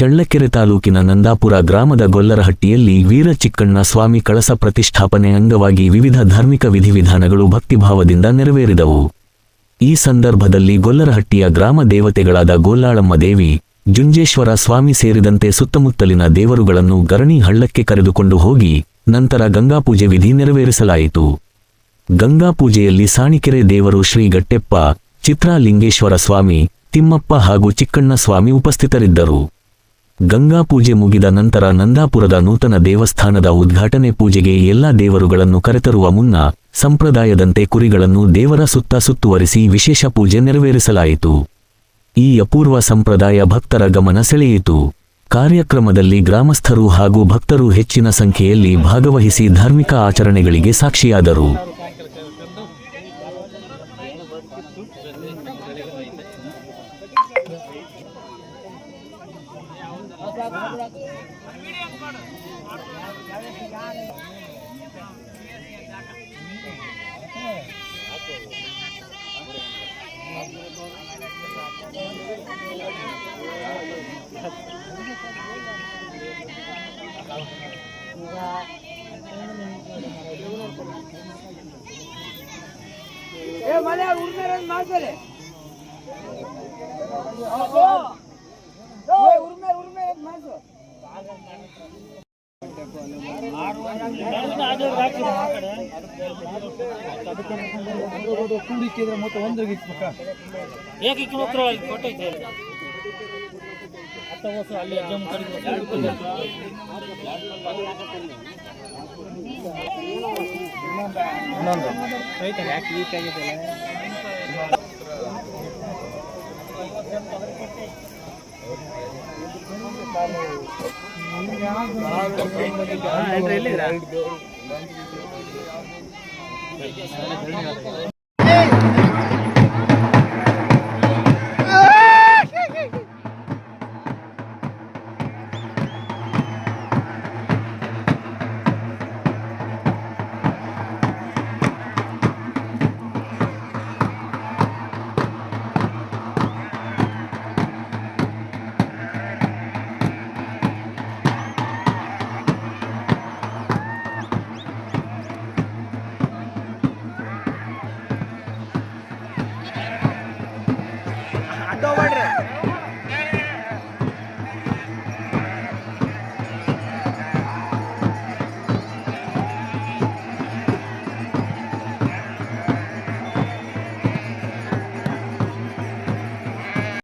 ಚಳ್ಳಕೆರೆ ತಾಲೂಕಿನ ನಂದಾಪುರ ಗ್ರಾಮದ ಗೊಲ್ಲರಹಟ್ಟಿಯಲ್ಲಿ ವೀರ ಚಿಕ್ಕಣ್ಣ ಸ್ವಾಮಿ ಕಳಸ ಪ್ರತಿಷ್ಠಾಪನೆ ಅಂಗವಾಗಿ ವಿವಿಧ ಧಾರ್ಮಿಕ ವಿಧಿವಿಧಾನಗಳು ಭಕ್ತಿಭಾವದಿಂದ ನೆರವೇರಿದವು. ಈ ಸಂದರ್ಭದಲ್ಲಿ ಗೊಲ್ಲರಹಟ್ಟಿಯ ಗ್ರಾಮ ದೇವತೆಗಳಾದ ಗೋಲ್ಲಾಳಮ್ಮ ದೇವಿ, ಜುಂಜೇಶ್ವರ ಸ್ವಾಮಿ ಸೇರಿದಂತೆ ಸುತ್ತಮುತ್ತಲಿನ ದೇವರುಗಳನ್ನು ಗರಣಿ ಹಳ್ಳಕ್ಕೆ ಕರೆದುಕೊಂಡು ಹೋಗಿ ನಂತರ ಗಂಗಾಪೂಜೆ ವಿಧಿ ನೆರವೇರಿಸಲಾಯಿತು. ಗಂಗಾಪೂಜೆಯಲ್ಲಿ ಸಾಣಿಕೆರೆ ದೇವರು ಶ್ರೀ ಗಟ್ಟೆಪ್ಪ, ಚಿತ್ರಲಿಂಗೇಶ್ವರ ಸ್ವಾಮಿ, ತಿಮ್ಮಪ್ಪ ಹಾಗೂ ಚಿಕ್ಕಣ್ಣ ಸ್ವಾಮಿ ಉಪಸ್ಥಿತರಿದ್ದರು. ಗಂಗಾಪೂಜೆ ಮುಗಿದ ನಂತರ ನಂದಾಪುರದ ನೂತನ ದೇವಸ್ಥಾನದ ಉದ್ಘಾಟನೆ ಪೂಜೆಗೆ ಎಲ್ಲ ದೇವರುಗಳನ್ನು ಕರೆತರುವ ಮುನ್ನ ಸಂಪ್ರದಾಯದಂತೆ ಕುರಿಗಳನ್ನು ದೇವರ ಸುತ್ತ ಸುತ್ತುವರಿಸಿ ವಿಶೇಷ ಪೂಜೆ ನೆರವೇರಿಸಲಾಯಿತು. ಈ ಅಪೂರ್ವ ಸಂಪ್ರದಾಯ ಭಕ್ತರ ಗಮನ ಸೆಳೆಯಿತು. ಕಾರ್ಯಕ್ರಮದಲ್ಲಿ ಗ್ರಾಮಸ್ಥರು ಹಾಗೂ ಭಕ್ತರು ಹೆಚ್ಚಿನ ಸಂಖ್ಯೆಯಲ್ಲಿ ಭಾಗವಹಿಸಿ ಧಾರ್ಮಿಕ ಆಚರಣೆಗಳಿಗೆ ಸಾಕ್ಷಿಯಾದರು.